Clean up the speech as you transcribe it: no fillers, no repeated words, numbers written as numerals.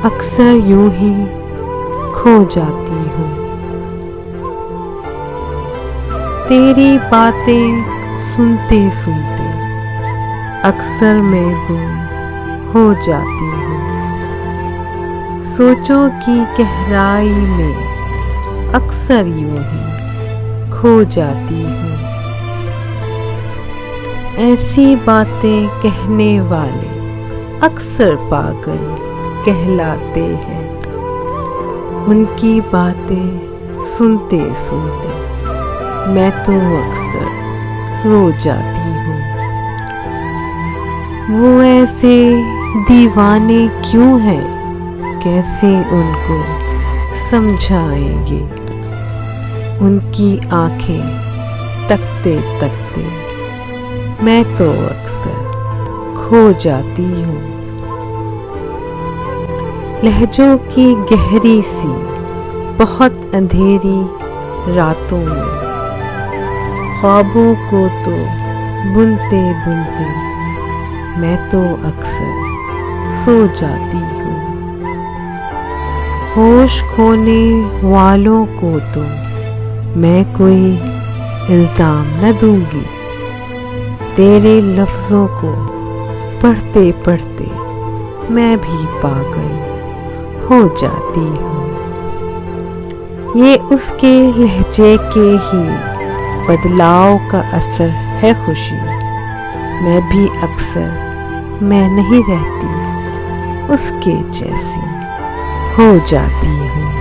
अक्सर यूं ही खो जाती हूँ। तेरी बातें सुनते सुनते अक्सर मैं गुम हो जाती हूँ। सोचों की गहराई में अक्सर यूं ही खो जाती हूँ। ऐसी बातें कहने वाले अक्सर पागल कहलाते हैं। उनकी बातें सुनते सुनते मैं तो अक्सर रो जाती हूँ। वो ऐसे दीवाने क्यों हैं, कैसे उनको समझाएंगे। उनकी आंखें तकते तकते मैं तो अक्सर खो जाती हूँ। लहजों की गहरी सी बहुत अंधेरी रातों में ख्वाबों को तो बुनते बुनते मैं तो अक्सर सो जाती हूँ। होश खोने वालों को तो मैं कोई इल्ज़ाम न दूंगी। तेरे लफ्ज़ों को पढ़ते पढ़ते मैं भी पागल हो जाती हूँ। ये उसके लहजे के ही बदलाव का असर है खुशी। मैं भी अक्सर मैं नहीं रहती, उसके जैसी हो जाती हूँ।